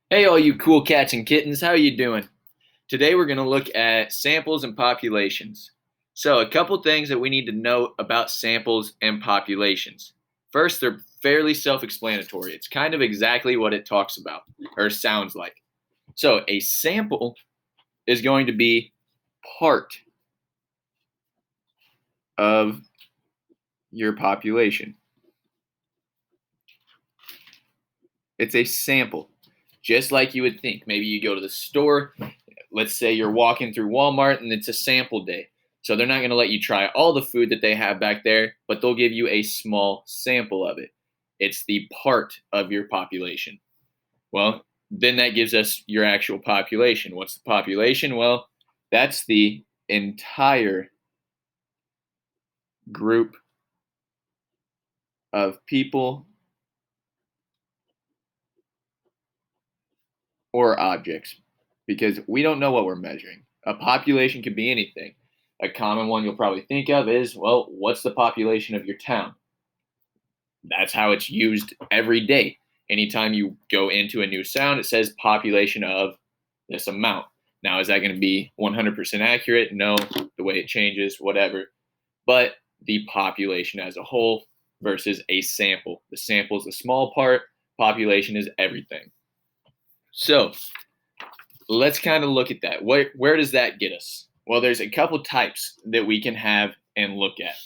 Hey, all you cool cats and kittens, how you doing? Today we're going to look at samples and populations. So, a couple things that we need to note about samples and populations. First, they're fairly self-explanatory. It's kind of exactly what it talks about or sounds like. So, a sample is going to be part of your population. It's a sample, just like you would think. Maybe you go to the store. Let's say you're walking through Walmart and it's a sample day. So they're not going to let you try all the food that they have back there, but they'll give you a small sample of it. It's the part of your population. Well, then that gives us your actual population. What's the population? Well, that's the entire group of people or objects because we don't know what we're measuring. A population could be anything. A common one you'll probably think of is, well, what's the population of your town? That's how it's used every day. Anytime you go into a new sound, it says population of this amount. Now, is that going to be 100% accurate? No, the way it changes, whatever. But the population as a whole versus a sample. The sample is a small part, population is everything. So let's kind of look at that. Where does that get us? Well, there's a couple types that we can have and look at.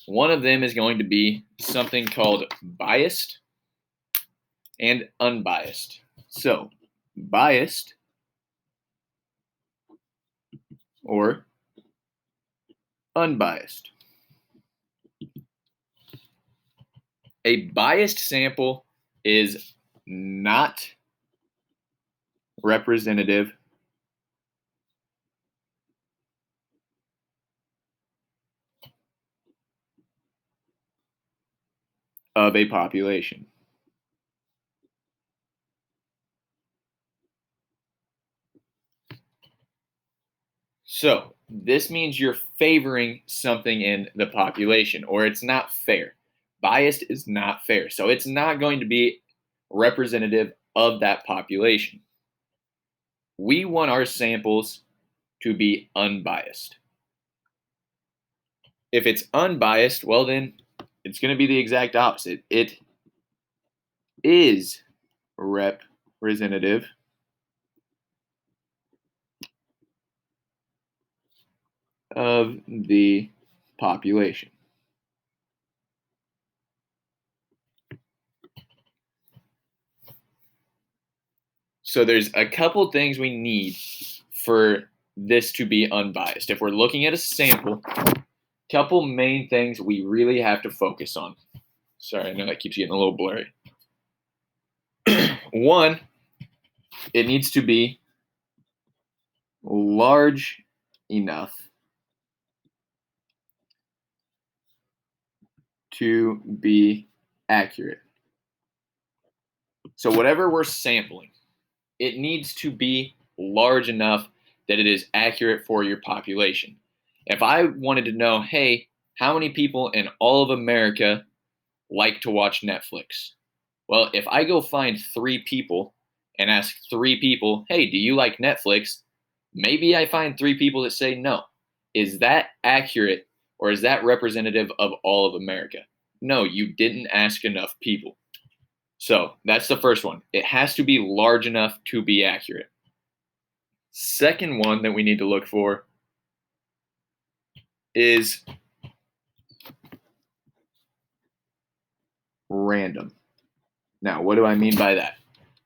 One of them is going to be something called biased and unbiased. So, biased or unbiased. A biased sample is not representative of a population. So, this means you're favoring something in the population, or it's not fair. Biased is not fair. So, it's not going to be representative of that population. We want our samples to be unbiased. If it's unbiased, well, then it's going to be the exact opposite. It is representative of the population. So there's a couple things we need for this to be unbiased. If we're looking at a sample, couple main things we really have to focus on. Sorry, I know that keeps getting a little blurry. One, it needs to be large enough to be accurate. So whatever we're sampling, it needs to be large enough that it is accurate for your population. If I wanted to know, hey, how many people in all of America like to watch Netflix? Well, if I go find 3 people and ask 3 people, hey, do you like Netflix? Maybe I find 3 people that say no. Is that accurate or is that representative of all of America? No, you didn't ask enough people. So that's the first one. It has to be large enough to be accurate. Second one that we need to look for is random. Now, what do I mean by that?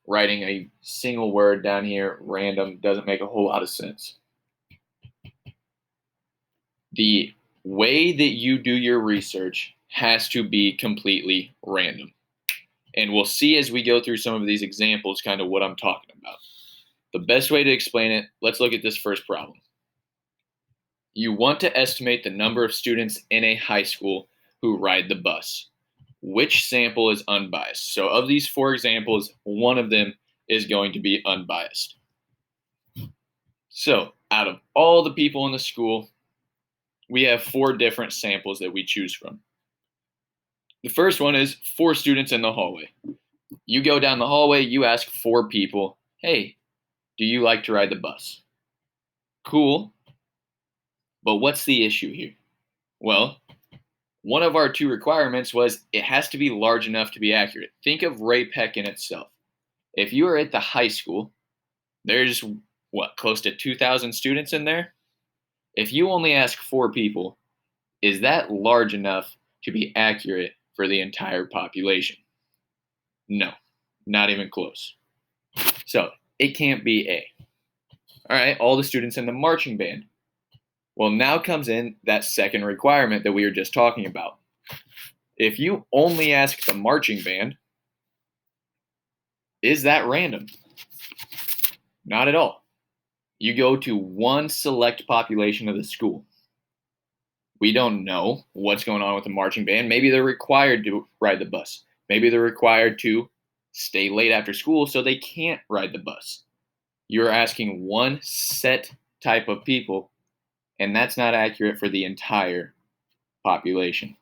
Writing a single word down here, random, doesn't make a whole lot of sense. The way that you do your research has to be completely random. And we'll see as we go through some of these examples kind of what I'm talking about. The best way to explain it, let's look at this first problem. You want to estimate the number of students in a high school who ride the bus. Which sample is unbiased? So, of these 4 examples, one of them is going to be unbiased. So, out of all the people in the school, we have 4 different samples that we choose from. The first one is 4 students in the hallway. You go down the hallway, you ask 4 people, hey, do you like to ride the bus? Cool, but what's the issue here? Well, one of our 2 requirements was it has to be large enough to be accurate. Think of Ray Peck in itself. If you are at the high school, there's what, close to 2,000 students in there? If you only ask 4 people, is that large enough to be accurate for the entire population? No, not even close. So it can't be A. All right, all the students in the marching band. Well, now comes in that second requirement that we were just talking about. If you only ask the marching band, is that random? Not at all. You go to one select population of the school. We don't know what's going on with the marching band. Maybe they're required to ride the bus. Maybe they're required to stay late after school so they can't ride the bus. You're asking one set type of people, and that's not accurate for the entire population.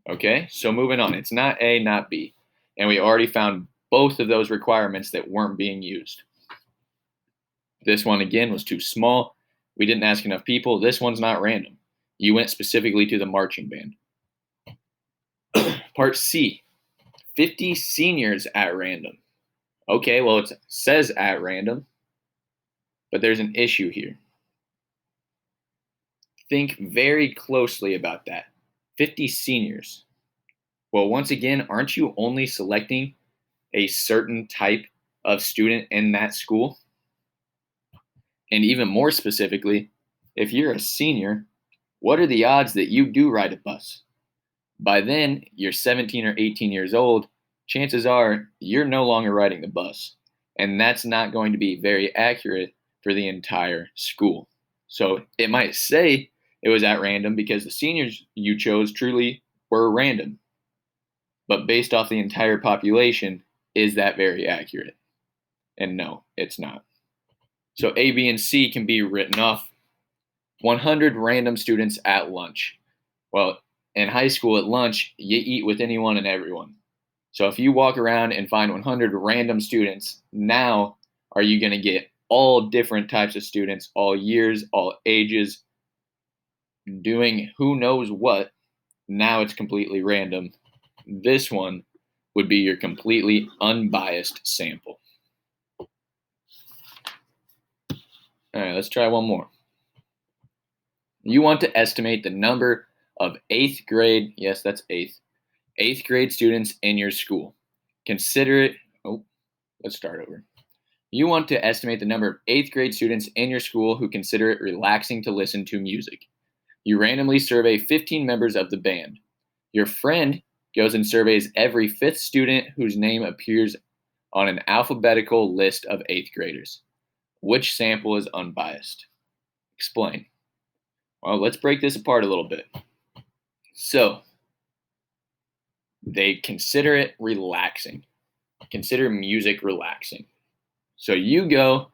Okay, so moving on. It's not A, not B. And we already found both of those requirements that weren't being used. This one, again, was too small. We didn't ask enough people. This one's not random. You went specifically to the marching band. Part C, 50 seniors at random. Okay, well, it says at random, but there's an issue here. Think very closely about that. 50 seniors. Well, once again, aren't you only selecting a certain type of student in that school? And even more specifically, if you're a senior, what are the odds that you do ride a bus? By then, you're 17 or 18 years old. Chances are you're no longer riding the bus. And that's not going to be very accurate for the entire school. So it might say it was at random because the seniors you chose truly were random. But based off the entire population, is that very accurate? And no, it's not. So A, B, and C can be written off. 100 random students at lunch. Well, in high school at lunch, you eat with anyone and everyone. So if you walk around and find 100 random students, now are you going to get all different types of students, all years, all ages, doing who knows what? Now it's completely random. This one would be your completely unbiased sample. All right, let's try one more. You want to estimate the number of 8th grade, yes, that's 8th grade students in your school. Consider it, let's start over. You want to estimate the number of 8th grade students in your school who consider it relaxing to listen to music. You randomly survey 15 members of the band. Your friend goes and surveys every 5th student whose name appears on an alphabetical list of 8th graders. Which sample is unbiased? Explain. Well, let's break this apart a little bit. So, they consider it relaxing. Consider music relaxing. So you go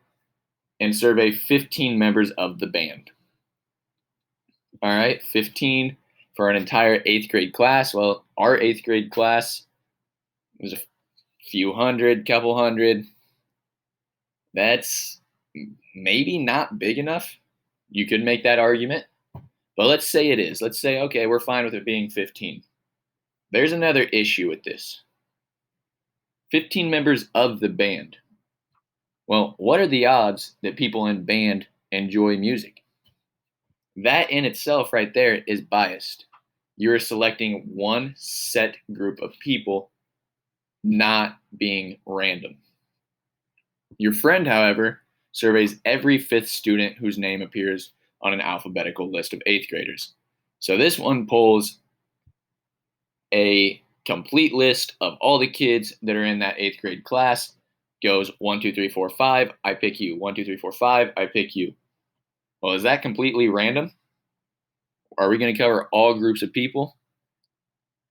and survey 15 members of the band. All right, 15 for an entire 8th grade class. Well, our 8th grade class was a few hundred, couple hundred. That's maybe not big enough. You could make that argument. But let's say it is. Let's say, okay, we're fine with it being 15. There's another issue with this. 15 members of the band. Well, what are the odds that people in band enjoy music? That in itself right there is biased. You're selecting one set group of people, not being random. Your friend, however, surveys every 5th student whose name appears on an alphabetical list of 8th graders. So this one pulls a complete list of all the kids that are in that 8th grade class, goes 1, 2, 3, 4, 5, I pick you. 1, 2, 3, 4, 5, I pick you. Well, is that completely random? Are we going to cover all groups of people?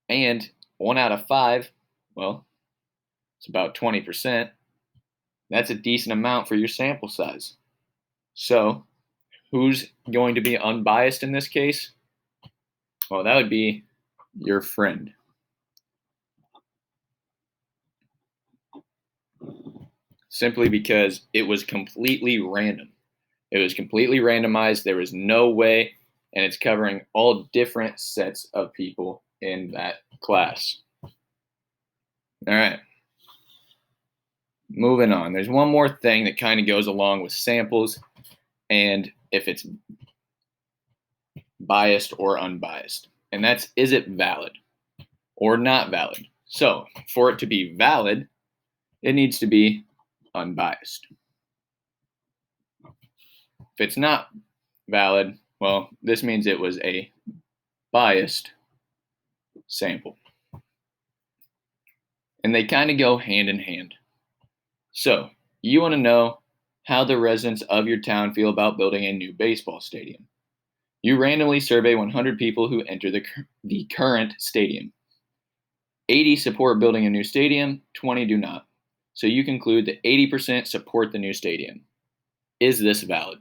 And 1 out of 5, well, it's about 20%. That's a decent amount for your sample size. So, who's going to be unbiased in this case? Well, that would be your friend. simply because it was completely random. It was completely randomized. There was no way, and it's covering all different sets of people in that class. All right. Moving on. There's one more thing that kind of goes along with samples and if it's biased or unbiased. And that's, is it valid or not valid? So, for it to be valid, it needs to be unbiased. If it's not valid, well, this means it was a biased sample. And they kind of go hand in hand. So, you want to know how the residents of your town feel about building a new baseball stadium. You randomly survey 100 people who enter the current stadium. 80 support building a new stadium, 20 do not. So you conclude that 80% support the new stadium. Is this valid?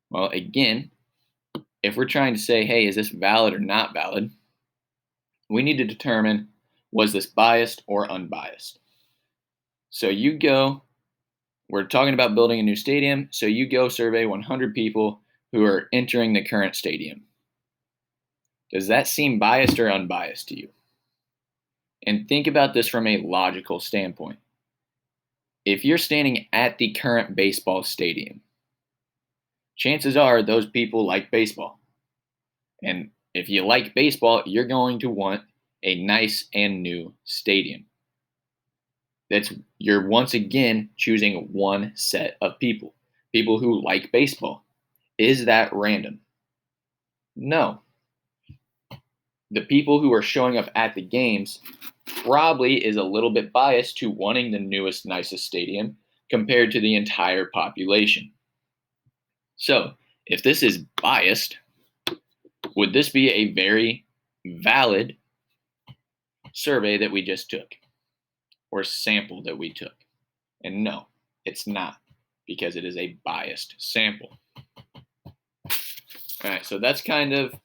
Well, again, if we're trying to say, hey, is this valid or not valid, we need to determine, was this biased or unbiased? So we're talking about building a new stadium, so you go survey 100 people who are entering the current stadium. Does that seem biased or unbiased to you? And think about this from a logical standpoint. If you're standing at the current baseball stadium, chances are those people like baseball. And if you like baseball, you're going to want a nice and new stadium. You're once again choosing one set of people who like baseball. Is that random? No. The people who are showing up at the games probably is a little bit biased to wanting the newest, nicest stadium compared to the entire population. So, if this is biased, would this be a very valid survey that we just took or sample that we took? And no, it's not, because it is a biased sample. All right, so that's kind of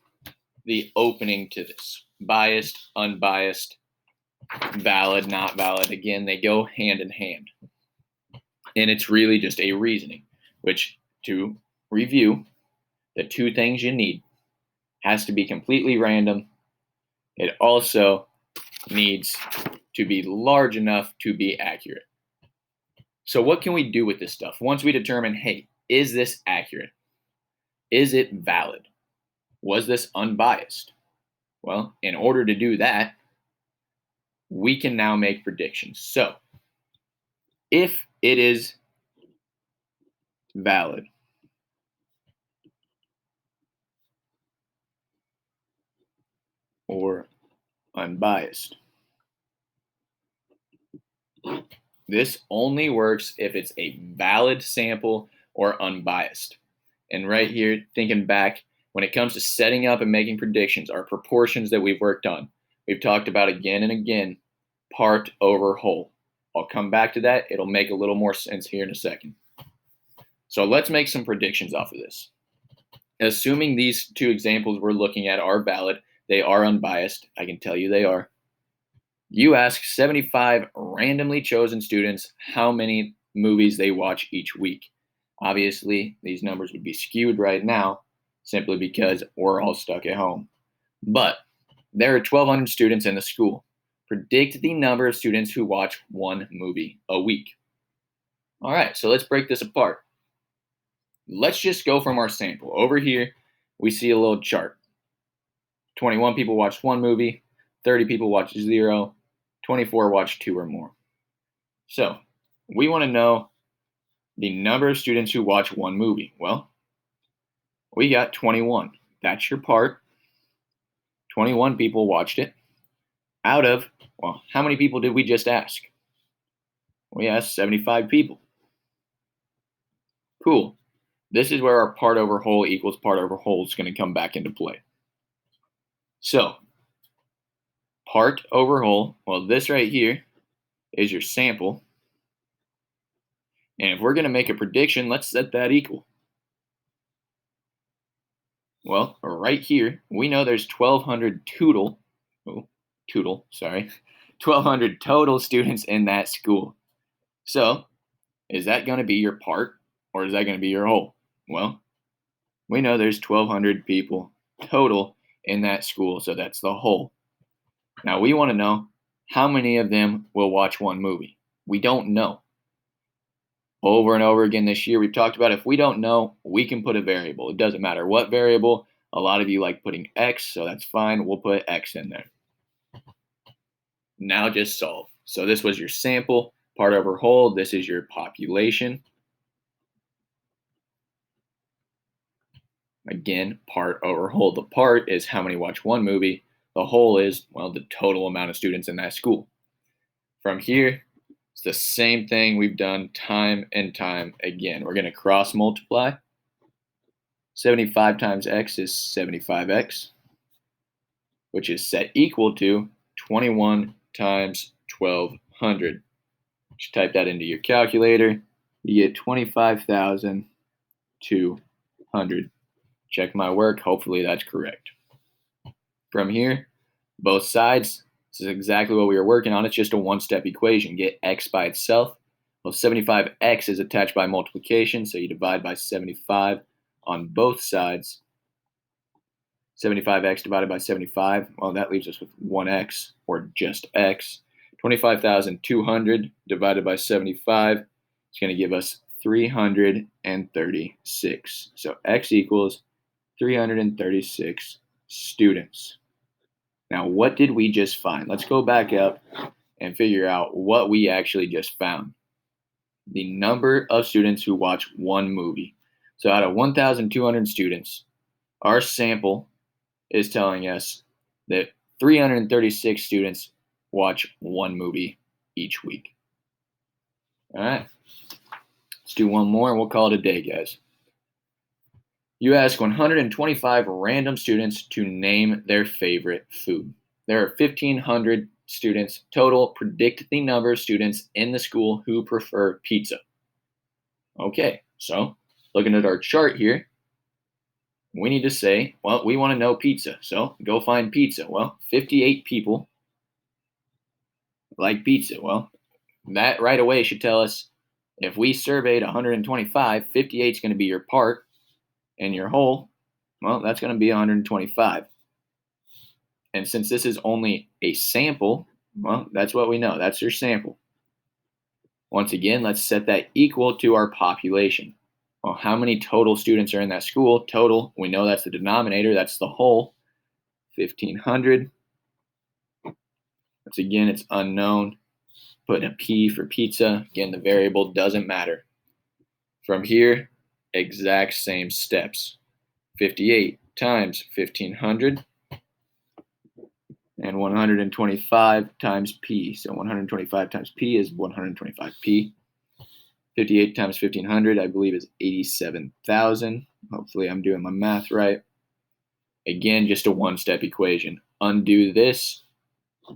the opening to this. Biased, unbiased, valid, not valid. Again, they go hand in hand. And it's really just a reasoning, which, to review, the two things you need has to be completely random. It also needs to be large enough to be accurate. So what can we do with this stuff? Once we determine, hey, is this accurate? Is it valid? Was this unbiased? Well, in order to do that, we can now make predictions. So if it is valid, or unbiased, this only works if it's a valid sample or unbiased. And right here, thinking back, when it comes to setting up and making predictions, our proportions that we've worked on, we've talked about again and again, part over whole. I'll come back to that. It'll make a little more sense here in a second. So let's make some predictions off of this. Assuming these two examples we're looking at are valid, they are unbiased. I can tell you they are. You ask 75 randomly chosen students how many movies they watch each week. Obviously, these numbers would be skewed right now simply because we're all stuck at home. But there are 1,200 students in the school. Predict the number of students who watch one movie a week. All right, so let's break this apart. Let's just go from our sample. Over here, we see a little chart. 21 people watched one movie, 30 people watched 0, 24 watched 2 or more. So we want to know the number of students who watch one movie. Well, we got 21. That's your part. 21 people watched it. Out of, well, how many people did we just ask? We asked 75 people. Cool. This is where our part over whole equals part over whole is going to come back into play. So, part over whole, well, this right here is your sample. And if we're going to make a prediction, let's set that equal. Well, right here, we know there's 1,200 1,200 total students in that school. So, is that going to be your part or is that going to be your whole? Well, we know there's 1,200 people total in that school, so that's the whole. Now, we want to know how many of them will watch one movie. We don't know. Over and over again this year, we've talked about if we don't know, we can put a variable. It doesn't matter what variable. A lot of you like putting X, so that's fine. We'll put X in there. Now just solve. So this was your sample, part over whole. This is your population. Again, part over whole. The part is how many watch one movie. The whole is, well, the total amount of students in that school. From here, it's the same thing we've done time and time again. We're going to cross multiply. 75 times x is 75x, which is set equal to 21 times 1,200. Just type that into your calculator. You get 25,200. Check my work. Hopefully that's correct. From here, both sides, this is exactly what we were working on. It's just a one-step equation. Get x by itself. Well, 75x is attached by multiplication, so you divide by 75 on both sides. 75x divided by 75, well, that leaves us with 1x, or just x. 25,200 divided by 75 is going to give us 336. So x equals 336 students. Now, what did we just find? Let's go back up and figure out what we actually just found. The number of students who watch one movie. So out of 1,200 students, our sample is telling us that 336 students watch one movie each week. All right, let's do one more and we'll call it a day, guys. You ask 125 random students to name their favorite food. There are 1,500 students total. Predict the number of students in the school who prefer pizza. Okay, so looking at our chart here, we need to say, well, we want to know pizza. So go find pizza. Well, 58 people like pizza. Well, that right away should tell us if we surveyed 125, 58 is going to be your part, and your whole, well, that's going to be 125. And since this is only a sample, well, that's what we know. That's your sample. Once again, let's set that equal to our population. Well, how many total students are in that school? Total, we know that's the denominator. That's the whole, 1,500. Once again, it's unknown. Put a P for pizza. Again, the variable doesn't matter. From here, exact same steps. 58 times 1,500 and 125 times P. So 125 times P is 125P. 58 times 1,500, I believe, is 87,000. Hopefully I'm doing my math right. Again, just a one-step equation. Undo this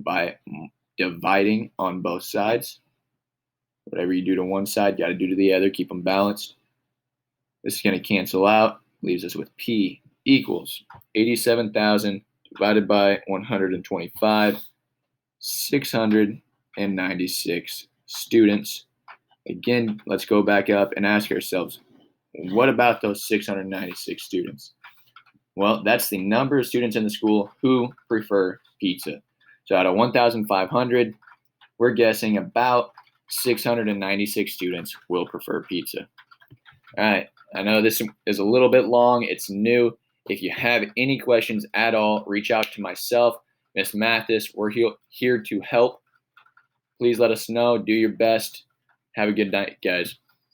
by dividing on both sides. Whatever you do to one side, got to do to the other. Keep them balanced. This is going to cancel out. Leaves us with P equals 87,000 divided by 125, 696 students. Again, let's go back up and ask ourselves, what about those 696 students? Well, that's the number of students in the school who prefer pizza. So out of 1,500, we're guessing about 696 students will prefer pizza. All right, I know this is a little bit long. It's new. If you have any questions at all, reach out to myself, Miss Mathis. We're here to help. Please let us know. Do your best. Have a good night, guys.